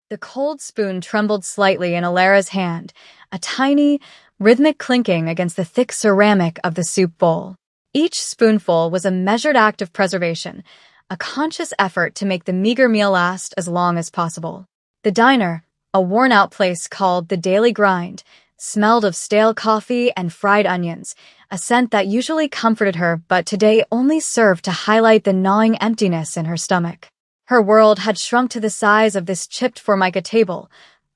The cold spoon trembled slightly in Alara's hand, a tiny, rhythmic clinking against the thick ceramic of the soup bowl. Each spoonful was a measured act of preservation, a conscious effort to make the meager meal last as long as possible. The diner, a worn-out place called the Daily Grind, smelled of stale coffee and fried onions, a scent that usually comforted her but today only served to highlight the gnawing emptiness in her stomach. Her world had shrunk to the size of this chipped formica table,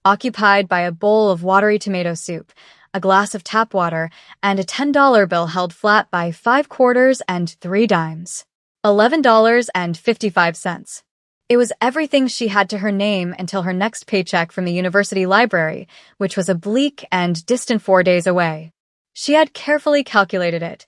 occupied by a bowl of watery tomato soup, a glass of tap water, and a $10 bill held flat by 5 quarters and 3 dimes. $11.55. It was everything she had to her name until her next paycheck from the university library, which was a bleak and distant 4 days away. She had carefully calculated it.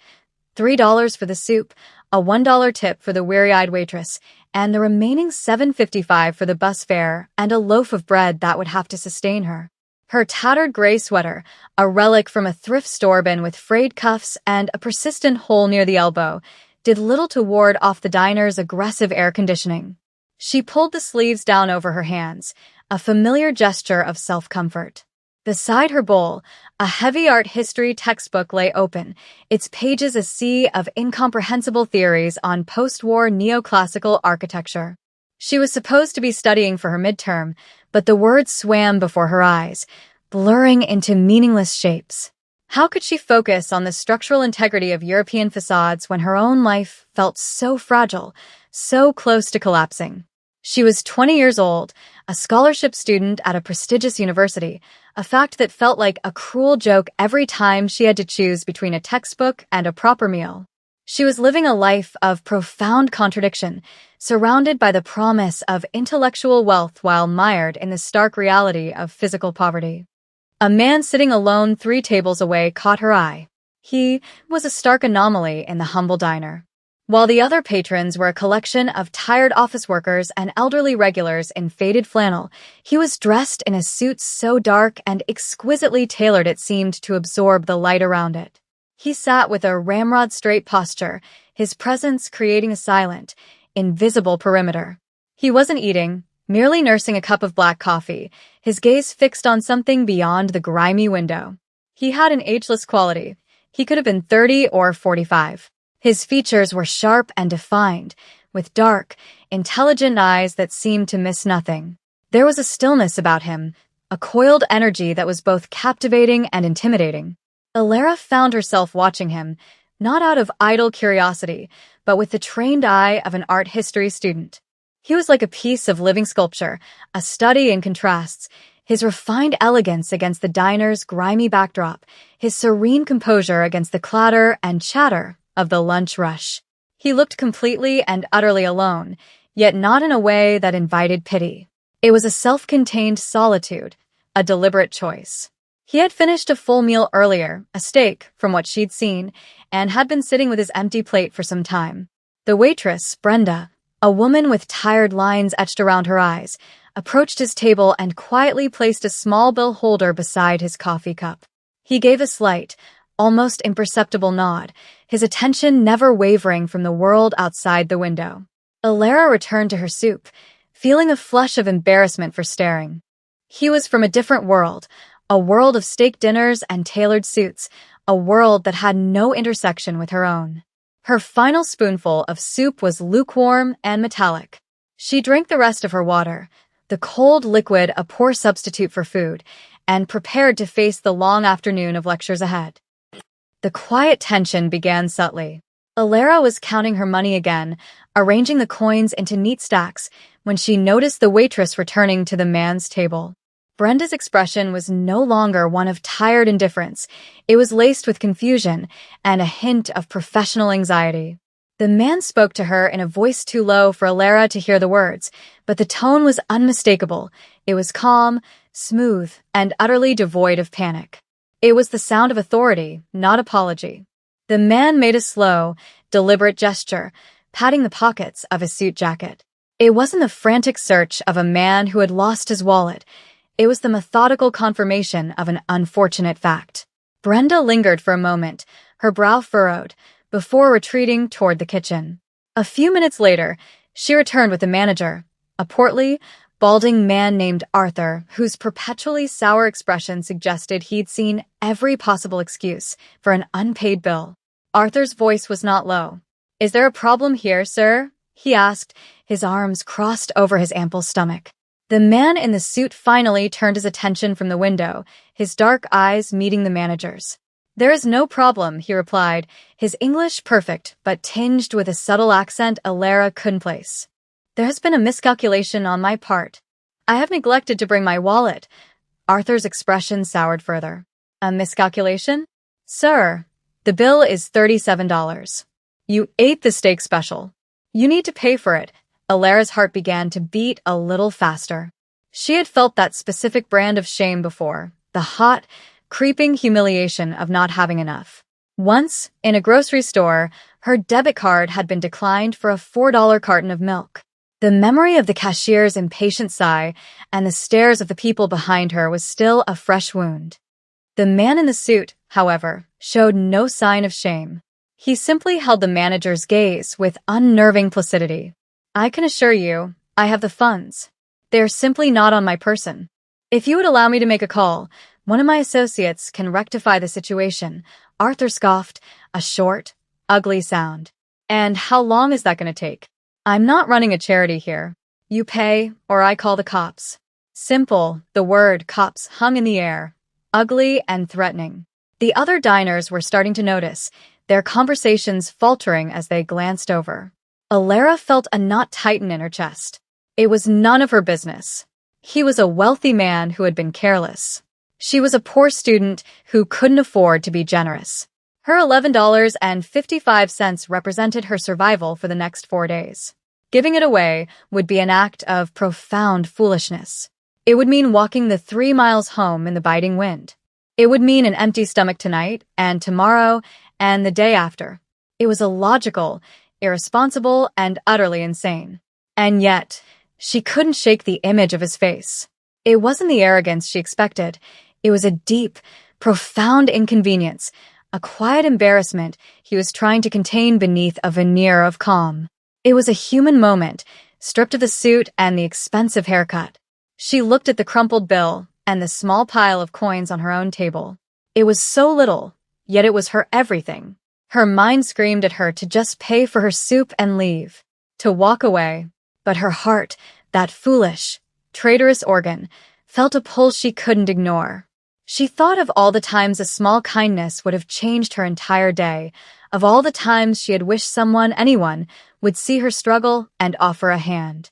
$3 for the soup, a $1 tip for the weary-eyed waitress, and the remaining $7.55 for the bus fare and a loaf of bread that would have to sustain her. Her tattered gray sweater, a relic from a thrift store bin with frayed cuffs and a persistent hole near the elbow, did little to ward off the diner's aggressive air conditioning. She pulled the sleeves down over her hands, a familiar gesture of self-comfort. Beside her bowl, a heavy art history textbook lay open, its pages a sea of incomprehensible theories on post-war neoclassical architecture. She was supposed to be studying for her midterm, but the words swam before her eyes, blurring into meaningless shapes. How could she focus on the structural integrity of European facades when her own life felt so fragile, so close to collapsing? She was 20 years old, a scholarship student at a prestigious university, a fact that felt like a cruel joke every time she had to choose between a textbook and a proper meal. She was living a life of profound contradiction, surrounded by the promise of intellectual wealth while mired in the stark reality of physical poverty. A man sitting alone 3 tables away caught her eye. He was a stark anomaly in the humble diner. While the other patrons were a collection of tired office workers and elderly regulars in faded flannel, he was dressed in a suit so dark and exquisitely tailored it seemed to absorb the light around it. He sat with a ramrod-straight posture, his presence creating a silent, invisible perimeter. He wasn't eating, merely nursing a cup of black coffee, his gaze fixed on something beyond the grimy window. He had an ageless quality. He could have been 30 or 45. His features were sharp and defined, with dark, intelligent eyes that seemed to miss nothing. There was a stillness about him, a coiled energy that was both captivating and intimidating. Alara found herself watching him, not out of idle curiosity, but with the trained eye of an art history student. He was like a piece of living sculpture, a study in contrasts, his refined elegance against the diner's grimy backdrop, his serene composure against the clatter and chatter of the lunch rush. He looked completely and utterly alone, yet not in a way that invited pity. It was a self-contained solitude, a deliberate choice. He had finished a full meal earlier, a steak, from what she'd seen, and had been sitting with his empty plate for some time. The waitress, Brenda, a woman with tired lines etched around her eyes, approached his table and quietly placed a small bill holder beside his coffee cup. He gave a slight, almost imperceptible nod, his attention never wavering from the world outside the window. Alara returned to her soup, feeling a flush of embarrassment for staring. He was from a different world, a world of steak dinners and tailored suits, a world that had no intersection with her own. Her final spoonful of soup was lukewarm and metallic. She drank the rest of her water, the cold liquid a poor substitute for food, and prepared to face the long afternoon of lectures ahead. The quiet tension began subtly. Alara was counting her money again, arranging the coins into neat stacks, when she noticed the waitress returning to the man's table. Brenda's expression was no longer one of tired indifference. It was laced with confusion and a hint of professional anxiety. The man spoke to her in a voice too low for Alara to hear the words, but the tone was unmistakable. It was calm, smooth, and utterly devoid of panic. It was the sound of authority, not apology. The man made a slow, deliberate gesture, patting the pockets of his suit jacket. It wasn't the frantic search of a man who had lost his wallet. It was the methodical confirmation of an unfortunate fact. Brenda lingered for a moment, her brow furrowed, before retreating toward the kitchen. A few minutes later, she returned with the manager, a portly, balding man named Arthur, whose perpetually sour expression suggested he'd seen every possible excuse for an unpaid bill. Arthur's voice was not low. "Is there a problem here, sir?" he asked, his arms crossed over his ample stomach. The man in the suit finally turned his attention from the window, his dark eyes meeting the manager's. "There is no problem," he replied, his English perfect but tinged with a subtle accent Alara couldn't place. "There has been a miscalculation on my part. I have neglected to bring my wallet." Arthur's expression soured further. "A miscalculation? Sir, the bill is $37. You ate the steak special. You need to pay for it." Alara's heart began to beat a little faster. She had felt that specific brand of shame before, the hot, creeping humiliation of not having enough. Once, in a grocery store, her debit card had been declined for a $4 carton of milk. The memory of the cashier's impatient sigh and the stares of the people behind her was still a fresh wound. The man in the suit, however, showed no sign of shame. He simply held the manager's gaze with unnerving placidity. "I can assure you, I have the funds. They are simply not on my person. If you would allow me to make a call, one of my associates can rectify the situation." Arthur scoffed, a short, ugly sound. "And how long is that going to take? I'm not running a charity here. You pay, or I call the cops." Simple, the word cops hung in the air, ugly and threatening. The other diners were starting to notice, their conversations faltering as they glanced over. Alara felt a knot tighten in her chest. It was none of her business. He was a wealthy man who had been careless. She was a poor student who couldn't afford to be generous. Her $11.55 represented her survival for the next 4 days. Giving it away would be an act of profound foolishness. It would mean walking the 3 miles home in the biting wind. It would mean an empty stomach tonight, and tomorrow, and the day after. It was illogical, irresponsible, and utterly insane. And yet, she couldn't shake the image of his face. It wasn't the arrogance she expected. It was a deep, profound inconvenience, a quiet embarrassment he was trying to contain beneath a veneer of calm. It was a human moment, stripped of the suit and the expensive haircut. She looked at the crumpled bill and the small pile of coins on her own table. It was so little, yet it was her everything. Her mind screamed at her to just pay for her soup and leave, to walk away. But her heart, that foolish, traitorous organ, felt a pull she couldn't ignore. She thought of all the times a small kindness would have changed her entire day, of all the times she had wished someone, anyone, would see her struggle and offer a hand.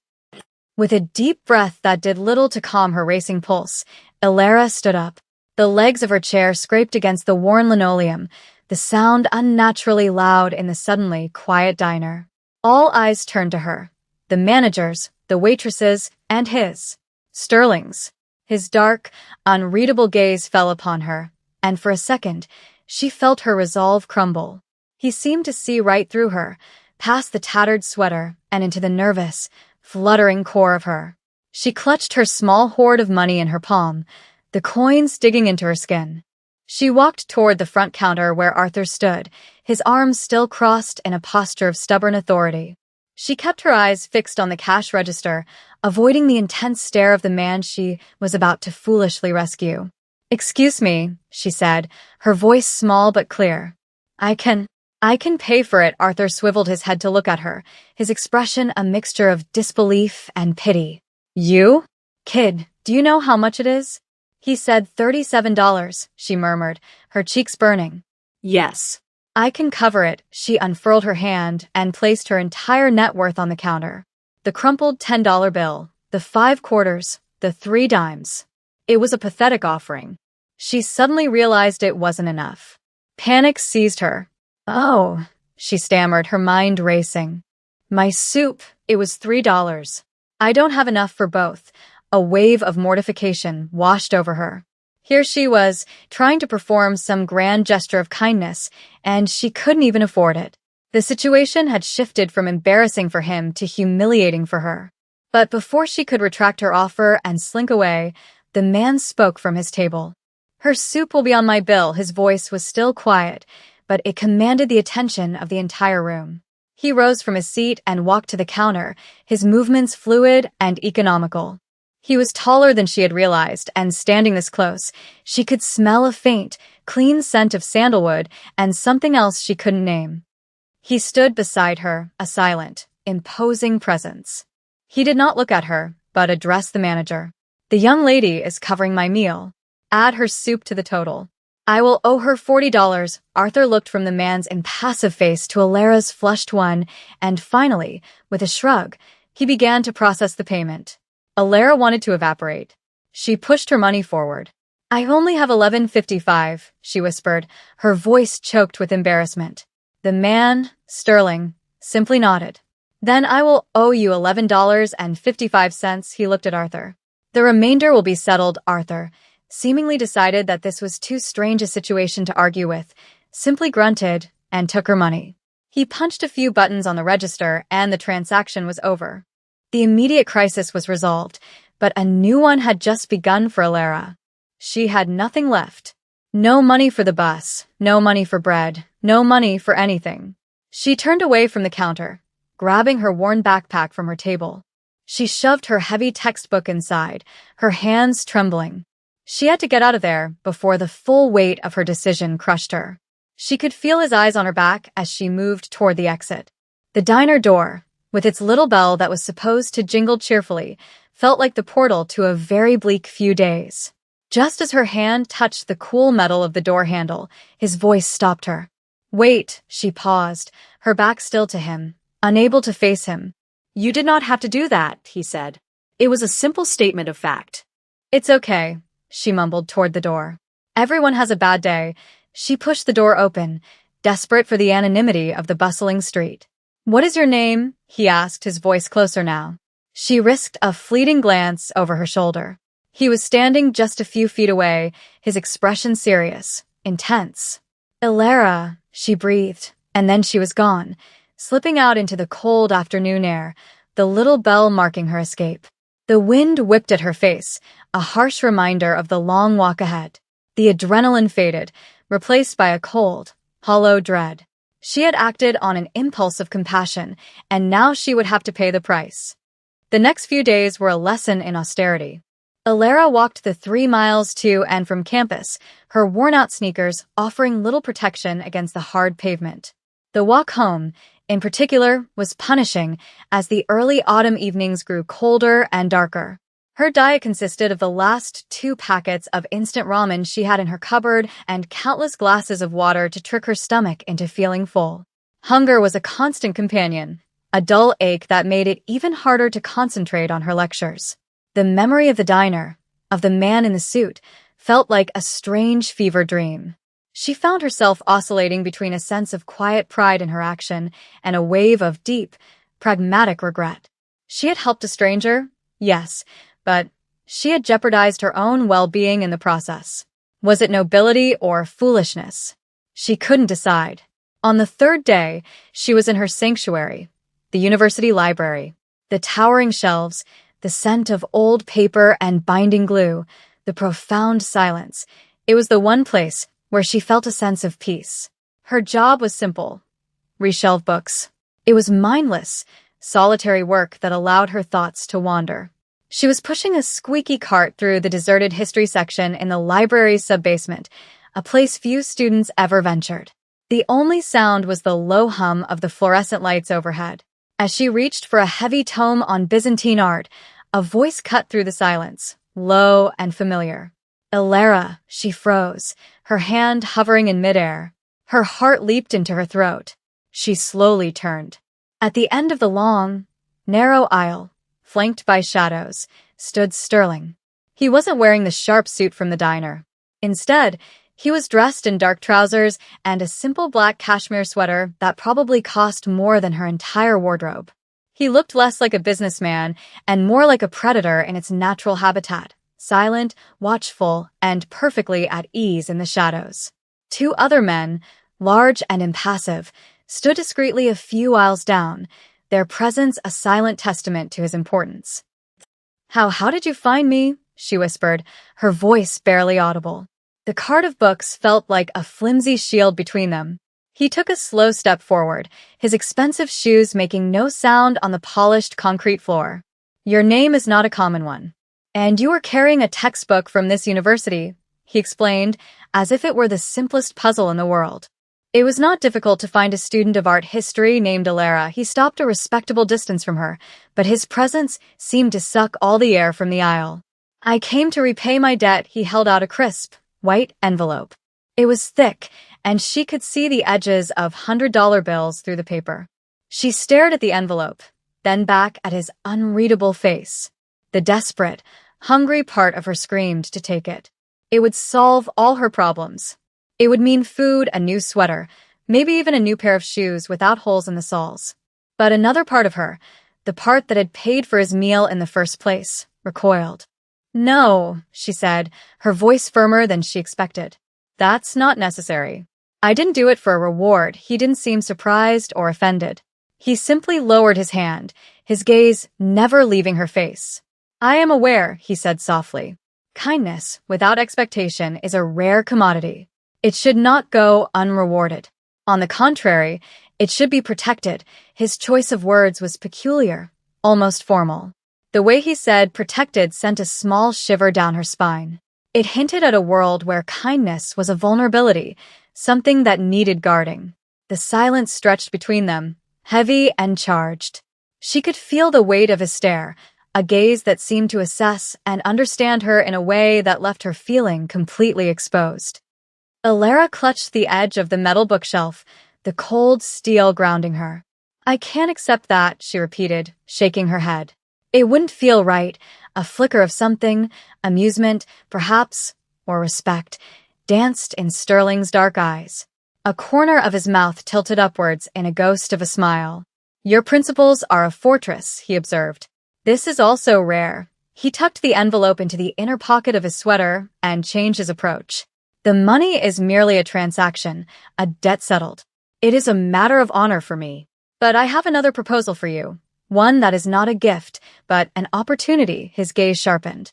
With a deep breath that did little to calm her racing pulse, Alara stood up. The legs of her chair scraped against the worn linoleum, the sound unnaturally loud in the suddenly quiet diner. All eyes turned to her, the manager's, the waitress's, and his. Sterling's. His dark, unreadable gaze fell upon her, and for a second, she felt her resolve crumble. He seemed to see right through her, past the tattered sweater, and into the nervous, fluttering core of her. She clutched her small hoard of money in her palm, the coins digging into her skin. She walked toward the front counter where Arthur stood, his arms still crossed in a posture of stubborn authority. She kept her eyes fixed on the cash register, avoiding the intense stare of the man she was about to foolishly rescue. "Excuse me," she said, her voice small but clear. I can pay for it." Arthur swiveled his head to look at her, his expression a mixture of disbelief and pity. "You? Kid, do you know how much it is?" He said $37, she murmured, her cheeks burning. "Yes. I can cover it." She unfurled her hand and placed her entire net worth on the counter. The crumpled $10 bill, the 5 quarters, the 3 dimes. It was a pathetic offering. She suddenly realized it wasn't enough. Panic seized her. "Oh," she stammered, her mind racing. "My soup, it was $3. I don't have enough for both." A wave of mortification washed over her. Here she was, trying to perform some grand gesture of kindness, and she couldn't even afford it. The situation had shifted from embarrassing for him to humiliating for her. But before she could retract her offer and slink away, the man spoke from his table. "Her soup will be on my bill." His voice was still quiet, but it commanded the attention of the entire room. He rose from his seat and walked to the counter, his movements fluid and economical. He was taller than she had realized, and standing this close, she could smell a faint, clean scent of sandalwood and something else she couldn't name. He stood beside her, a silent, imposing presence. He did not look at her, but addressed the manager. "The young lady is covering my meal. Add her soup to the total. I will owe her $40. Arthur looked from the man's impassive face to Alara's flushed one, and finally, with a shrug, he began to process the payment. Alara wanted to evaporate. She pushed her money forward. "I only have $11.55, she whispered, her voice choked with embarrassment. The man, Sterling, simply nodded. "Then I will owe you $11.55, he looked at Arthur. "The remainder will be settled," Arthur, seemingly decided that this was too strange a situation to argue with, simply grunted and took her money. He punched a few buttons on the register and the transaction was over. The immediate crisis was resolved, but a new one had just begun for Alara. She had nothing left. No money for the bus, no money for bread, no money for anything. She turned away from the counter, grabbing her worn backpack from her table. She shoved her heavy textbook inside, her hands trembling. She had to get out of there before the full weight of her decision crushed her. She could feel his eyes on her back as she moved toward the exit. The diner door, with its little bell that was supposed to jingle cheerfully, felt like the portal to a very bleak few days. Just as her hand touched the cool metal of the door handle, his voice stopped her. "Wait," she paused, her back still to him, unable to face him. "You did not have to do that," he said. "It was a simple statement of fact." "It's okay," she mumbled toward the door. "Everyone has a bad day." She pushed the door open, desperate for the anonymity of the bustling street. "What is your name?" he asked, his voice closer now. She risked a fleeting glance over her shoulder. He was standing just a few feet away, his expression serious, intense. "Alara," she breathed, and then she was gone, slipping out into the cold afternoon air, the little bell marking her escape. The wind whipped at her face, a harsh reminder of the long walk ahead. The adrenaline faded, replaced by a cold, hollow dread. She had acted on an impulse of compassion, and now she would have to pay the price. The next few days were a lesson in austerity. Alara walked the 3 miles to and from campus, her worn-out sneakers offering little protection against the hard pavement. The walk home, in particular, was punishing as the early autumn evenings grew colder and darker. Her diet consisted of the last 2 packets of instant ramen she had in her cupboard and countless glasses of water to trick her stomach into feeling full. Hunger was a constant companion, a dull ache that made it even harder to concentrate on her lectures. The memory of the diner, of the man in the suit, felt like a strange fever dream. She found herself oscillating between a sense of quiet pride in her action and a wave of deep, pragmatic regret. She had helped a stranger, yes, but she had jeopardized her own well-being in the process. Was it nobility or foolishness? She couldn't decide. On the 3rd day, she was in her sanctuary, the university library. The towering shelves, the scent of old paper and binding glue, the profound silence. It was the one place where she felt a sense of peace. Her job was simple: reshelve books. It was mindless, solitary work that allowed her thoughts to wander. She was pushing a squeaky cart through the deserted history section in the library's subbasement, a place few students ever ventured. The only sound was the low hum of the fluorescent lights overhead. As she reached for a heavy tome on Byzantine art, a voice cut through the silence, low and familiar. "Alara," she froze, her hand hovering in midair. Her heart leaped into her throat. She slowly turned. At the end of the long, narrow aisle, flanked by shadows, stood Sterling. He wasn't wearing the sharp suit from the diner. Instead, he was dressed in dark trousers and a simple black cashmere sweater that probably cost more than her entire wardrobe. He looked less like a businessman and more like a predator in its natural habitat, silent, watchful, and perfectly at ease in the shadows. 2 other men, large and impassive, stood discreetly a few aisles down, their presence a silent testament to his importance. How did you find me?" she whispered, her voice barely audible. The cart of books felt like a flimsy shield between them. He took a slow step forward, his expensive shoes making no sound on the polished concrete floor. "Your name is not a common one." And you are carrying a textbook from this university, he explained, as if it were the simplest puzzle in the world. It was not difficult to find a student of art history named Alara. He stopped a respectable distance from her, but his presence seemed to suck all the air from the aisle. I came to repay my debt. He held out a crisp, white envelope. It was thick, and she could see the edges of $100 bills through the paper. She stared at the envelope, then back at his unreadable face. The desperate, hungry part of her screamed to take it. It would solve all her problems. It would mean food, a new sweater, maybe even a new pair of shoes without holes in the soles. But another part of her, the part that had paid for his meal in the first place, recoiled. No, she said, her voice firmer than she expected. That's not necessary. I didn't do it for a reward. He didn't seem surprised or offended. He simply lowered his hand, his gaze never leaving her face. I am aware, he said softly. Kindness, without expectation, is a rare commodity. It should not go unrewarded. On the contrary, it should be protected. His choice of words was peculiar, almost formal. The way he said protected sent a small shiver down her spine. It hinted at a world where kindness was a vulnerability, something that needed guarding. The silence stretched between them, heavy and charged. She could feel the weight of his stare, a gaze that seemed to assess and understand her in a way that left her feeling completely exposed. Alara clutched the edge of the metal bookshelf, the cold steel grounding her. I can't accept that, she repeated, shaking her head. It wouldn't feel right. A flicker of something, amusement, perhaps, or respect, danced in Sterling's dark eyes. A corner of his mouth tilted upwards in a ghost of a smile. Your principles are a fortress, he observed. This is also rare. He tucked the envelope into the inner pocket of his sweater and changed his approach. The money is merely a transaction, a debt settled. It is a matter of honor for me. But I have another proposal for you. One that is not a gift, but an opportunity, his gaze sharpened.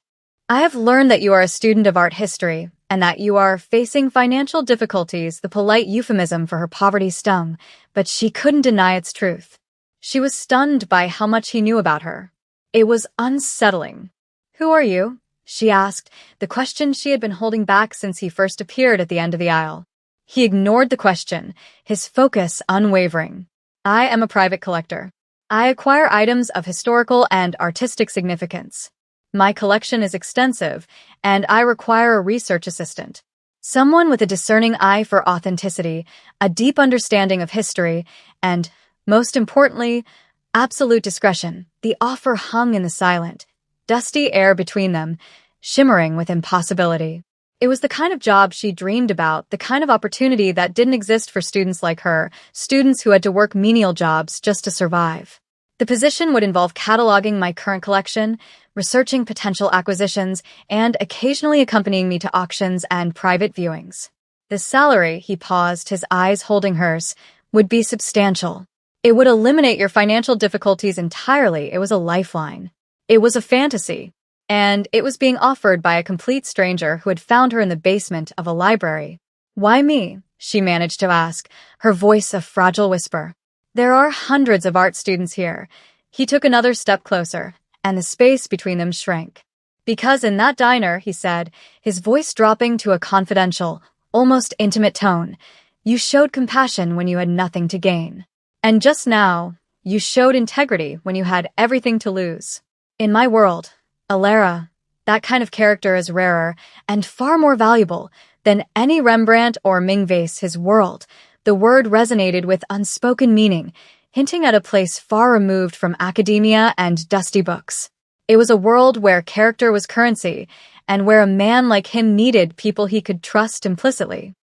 I have learned that you are a student of art history, and that you are facing financial difficulties. The polite euphemism for her poverty stung, but she couldn't deny its truth. She was stunned by how much he knew about her. It was unsettling. Who are you? She asked, the question she had been holding back since he first appeared at the end of the aisle. He ignored the question, his focus unwavering. I am a private collector. I acquire items of historical and artistic significance. My collection is extensive, and I require a research assistant. Someone with a discerning eye for authenticity, a deep understanding of history, and, most importantly, absolute discretion. The offer hung in the silent, dusty air between them, shimmering with impossibility. It was the kind of job she dreamed about, the kind of opportunity that didn't exist for students like her, students who had to work menial jobs just to survive. The position would involve cataloging my current collection, researching potential acquisitions, and occasionally accompanying me to auctions and private viewings. The salary, he paused, his eyes holding hers, would be substantial. It would eliminate your financial difficulties entirely. It was a lifeline. It was a fantasy. And it was being offered by a complete stranger who had found her in the basement of a library. Why me? She managed to ask, her voice a fragile whisper. There are hundreds of art students here. He took another step closer, and the space between them shrank. Because in that diner, he said, his voice dropping to a confidential, almost intimate tone, you showed compassion when you had nothing to gain. And just now, you showed integrity when you had everything to lose. In my world, Alara, that kind of character is rarer and far more valuable than any Rembrandt or Ming vase. His world, the word resonated with unspoken meaning, hinting at a place far removed from academia and dusty books. It was a world where character was currency, and where a man like him needed people he could trust implicitly.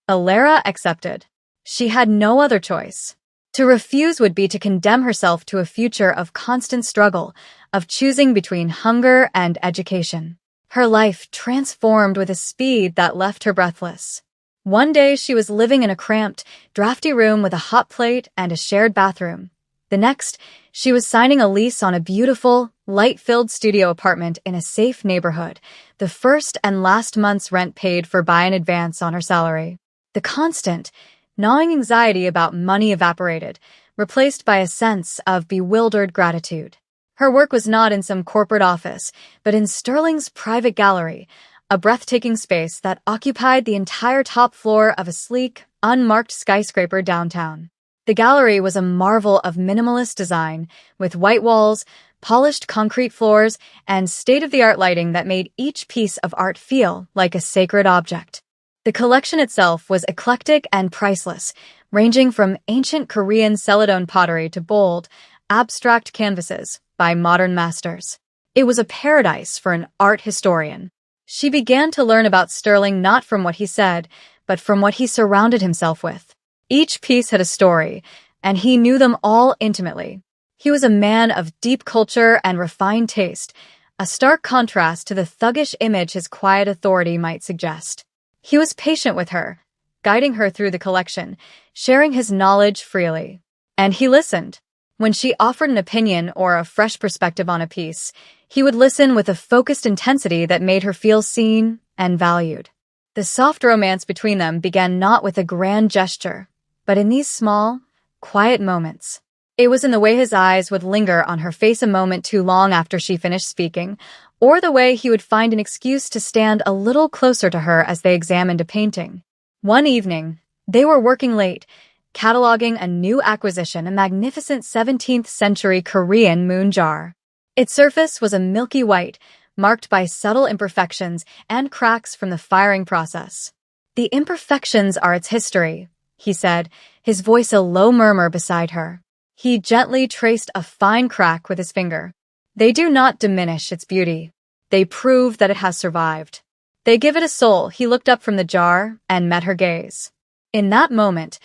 Alara accepted. She had no other choice. To refuse would be to condemn herself to a future of constant struggle, of choosing between hunger and education. Her life transformed with a speed that left her breathless. One day she was living in a cramped, drafty room with a hot plate and a shared bathroom. The next, she was signing a lease on a beautiful, light-filled studio apartment in a safe neighborhood, the first and last month's rent paid for by in advance on her salary. The constant, gnawing anxiety about money evaporated, replaced by a sense of bewildered gratitude. Her work was not in some corporate office, but in Sterling's private gallery, a breathtaking space that occupied the entire top floor of a sleek, unmarked skyscraper downtown. The gallery was a marvel of minimalist design, with white walls, polished concrete floors, and state-of-the-art lighting that made each piece of art feel like a sacred object. The collection itself was eclectic and priceless, ranging from ancient Korean celadon pottery to bold, abstract canvases by modern masters. It was a paradise for an art historian. She began to learn about Sterling not from what he said, but from what he surrounded himself with. Each piece had a story, and he knew them all intimately. He was a man of deep culture and refined taste, a stark contrast to the thuggish image his quiet authority might suggest. He was patient with her, guiding her through the collection, sharing his knowledge freely. And he listened. When she offered an opinion or a fresh perspective on a piece, he would listen with a focused intensity that made her feel seen and valued. The soft romance between them began not with a grand gesture, but in these small, quiet moments. It was in the way his eyes would linger on her face a moment too long after she finished speaking, or the way he would find an excuse to stand a little closer to her as they examined a painting. One evening, they were working late, cataloging a new acquisition, a magnificent 17th-century Korean moon jar. Its surface was a milky white, marked by subtle imperfections and cracks from the firing process. "The imperfections are its history," he said, his voice a low murmur beside her. He gently traced a fine crack with his finger. "They do not diminish its beauty. They prove that it has survived. They give it a soul." He looked up from the jar and met her gaze. In that moment,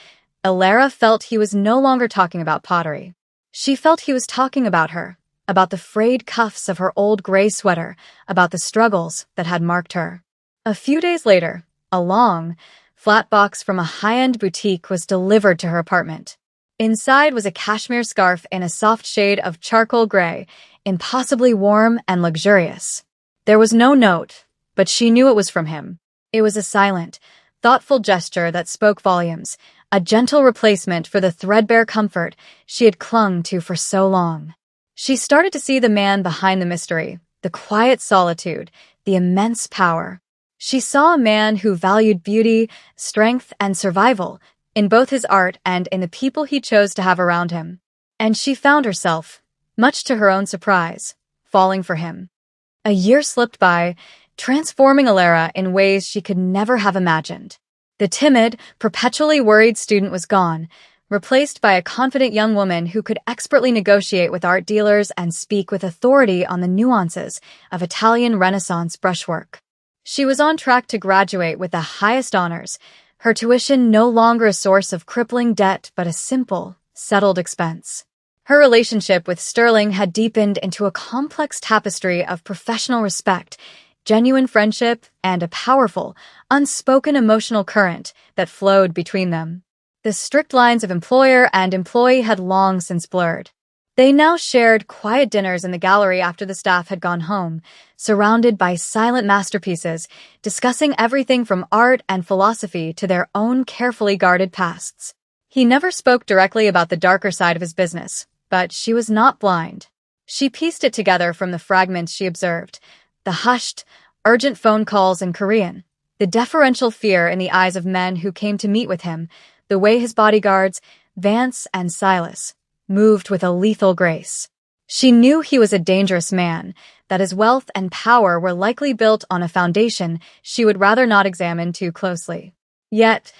Alara felt he was no longer talking about pottery. She felt he was talking about her, about the frayed cuffs of her old gray sweater, about the struggles that had marked her. A few days later, a long, flat box from a high-end boutique was delivered to her apartment. Inside was a cashmere scarf in a soft shade of charcoal gray, impossibly warm and luxurious. There was no note, but she knew it was from him. It was a silent, thoughtful gesture that spoke volumes, a gentle replacement for the threadbare comfort she had clung to for so long. She started to see the man behind the mystery, the quiet solitude, the immense power. She saw a man who valued beauty, strength, and survival, in both his art and in the people he chose to have around him. And she found herself, much to her own surprise, falling for him. A year slipped by, transforming Alara in ways she could never have imagined. The timid, perpetually worried student was gone, replaced by a confident young woman who could expertly negotiate with art dealers and speak with authority on the nuances of Italian Renaissance brushwork. She was on track to graduate with the highest honors, her tuition no longer a source of crippling debt but a simple, settled expense. Her relationship with Sterling had deepened into a complex tapestry of professional respect, genuine friendship, and a powerful, unspoken emotional current that flowed between them. The strict lines of employer and employee had long since blurred. They now shared quiet dinners in the gallery after the staff had gone home, surrounded by silent masterpieces, discussing everything from art and philosophy to their own carefully guarded pasts. He never spoke directly about the darker side of his business, but she was not blind. She pieced it together from the fragments she observed, the hushed, urgent phone calls in Korean, the deferential fear in the eyes of men who came to meet with him, the way his bodyguards, Vance and Silas, moved with a lethal grace. She knew he was a dangerous man, that his wealth and power were likely built on a foundation she would rather not examine too closely. Yet,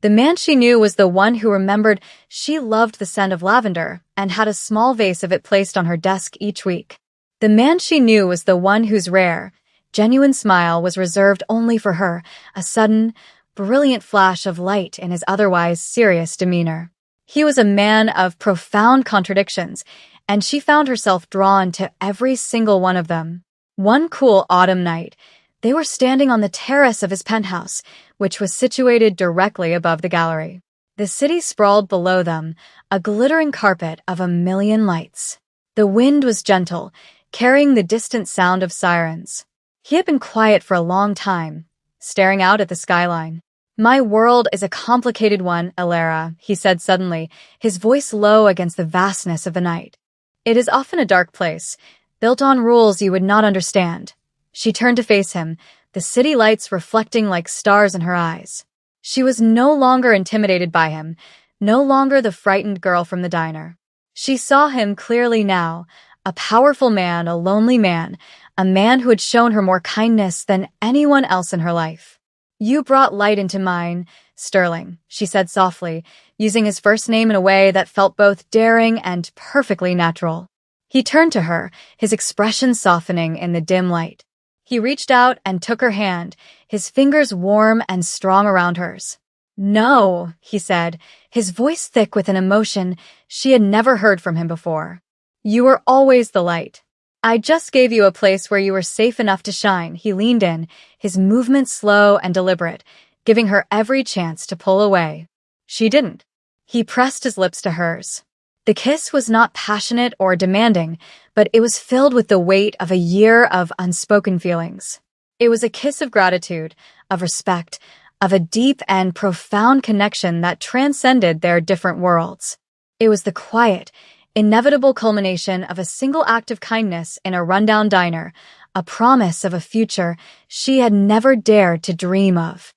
the man she knew was the one who remembered she loved the scent of lavender and had a small vase of it placed on her desk each week. The man she knew was the one whose rare, genuine smile was reserved only for her, a sudden, brilliant flash of light in his otherwise serious demeanor. He was a man of profound contradictions, and she found herself drawn to every single one of them. One cool autumn night, they were standing on the terrace of his penthouse, which was situated directly above the gallery. The city sprawled below them, a glittering carpet of a million lights. The wind was gentle, carrying the distant sound of sirens. He had been quiet for a long time, staring out at the skyline. "My world is a complicated one, Alara," he said suddenly, his voice low against the vastness of the night. It is often a dark place, built on rules you would not understand. She turned to face him, the city lights reflecting like stars in her eyes. She was no longer intimidated by him, no longer the frightened girl from the diner. She saw him clearly now, a powerful man, a lonely man, a man who had shown her more kindness than anyone else in her life. "You brought light into mine, Sterling," she said softly, using his first name in a way that felt both daring and perfectly natural. He turned to her, his expression softening in the dim light. He reached out and took her hand, his fingers warm and strong around hers. "No," he said, his voice thick with an emotion she had never heard from him before. "You were always the light. I just gave you a place where you were safe enough to shine." He leaned in, his movements slow and deliberate, giving her every chance to pull away. She didn't. He pressed his lips to hers. The kiss was not passionate or demanding, but it was filled with the weight of a year of unspoken feelings. It was a kiss of gratitude, of respect, of a deep and profound connection that transcended their different worlds. It was the quiet, inevitable culmination of a single act of kindness in a rundown diner, a promise of a future she had never dared to dream of.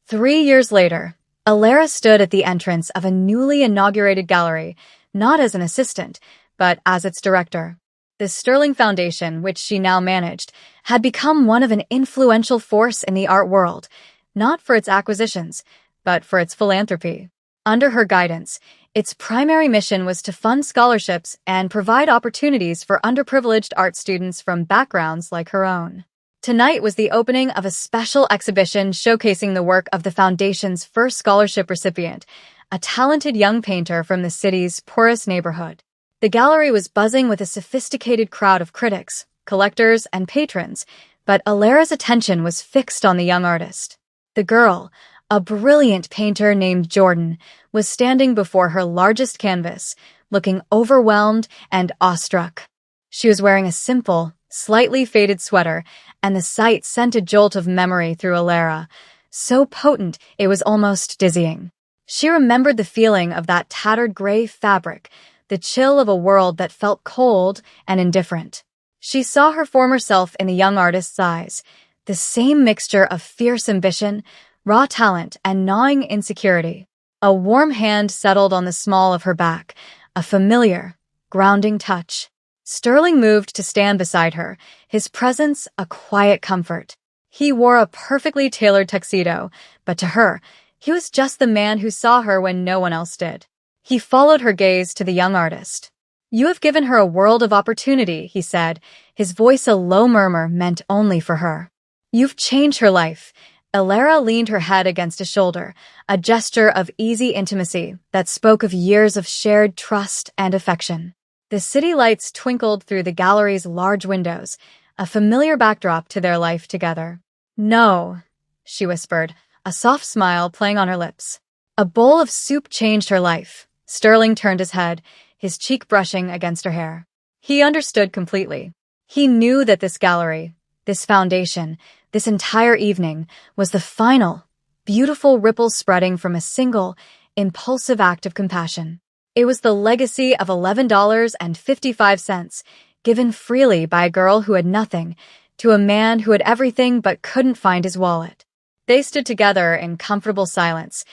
3 years later, Alara stood at the entrance of a newly inaugurated gallery, not as an assistant, but as its director. The Sterling Foundation, which she now managed, had become one of an influential force in the art world, not for its acquisitions, but for its philanthropy. Under her guidance, its primary mission was to fund scholarships and provide opportunities for underprivileged art students from backgrounds like her own. Tonight was the opening of a special exhibition showcasing the work of the Foundation's first scholarship recipient, a talented young painter from the city's poorest neighborhood. The gallery was buzzing with a sophisticated crowd of critics, collectors, and patrons, but Alara's attention was fixed on the young artist. The girl, a brilliant painter named Jordan, was standing before her largest canvas, looking overwhelmed and awestruck. She was wearing a simple, slightly faded sweater, and the sight sent a jolt of memory through Alara, so potent it was almost dizzying. She remembered the feeling of that tattered gray fabric, the chill of a world that felt cold and indifferent. She saw her former self in the young artist's eyes, the same mixture of fierce ambition, raw talent, and gnawing insecurity. A warm hand settled on the small of her back, a familiar, grounding touch. Sterling moved to stand beside her, his presence a quiet comfort. He wore a perfectly tailored tuxedo, but to her, he was just the man who saw her when no one else did. He followed her gaze to the young artist. "You have given her a world of opportunity," he said, his voice a low murmur meant only for her. "You've changed her life." Alara leaned her head against a shoulder, a gesture of easy intimacy that spoke of years of shared trust and affection. The city lights twinkled through the gallery's large windows, a familiar backdrop to their life together. "No," she whispered, a soft smile playing on her lips. A bowl of soup changed her life. Sterling turned his head, his cheek brushing against her hair. He understood completely. He knew that this gallery, this foundation, this entire evening was the final, beautiful ripple spreading from a single, impulsive act of compassion. It was the legacy of $11.55, given freely by a girl who had nothing, to a man who had everything but couldn't find his wallet. They stood together in comfortable silence,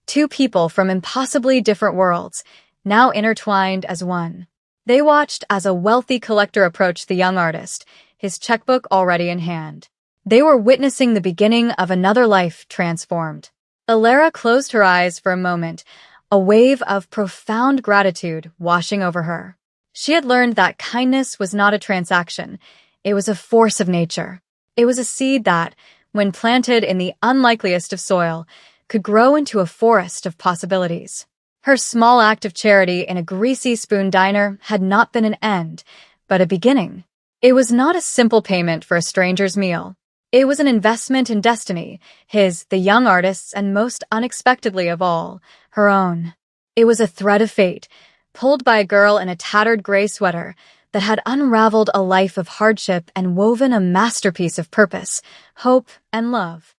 two people from impossibly different worlds, now intertwined as one. They watched as a wealthy collector approached the young artist, his checkbook already in hand. They were witnessing the beginning of another life transformed. Alara closed her eyes for a moment, a wave of profound gratitude washing over her. She had learned that kindness was not a transaction. It was a force of nature. It was a seed that, when planted in the unlikeliest of soil, could grow into a forest of possibilities. Her small act of charity in a greasy spoon diner had not been an end, but a beginning. It was not a simple payment for a stranger's meal. It was an investment in destiny, his, the young artist's, and most unexpectedly of all, her own. It was a thread of fate, pulled by a girl in a tattered gray sweater, that had unraveled a life of hardship and woven a masterpiece of purpose, hope, and love.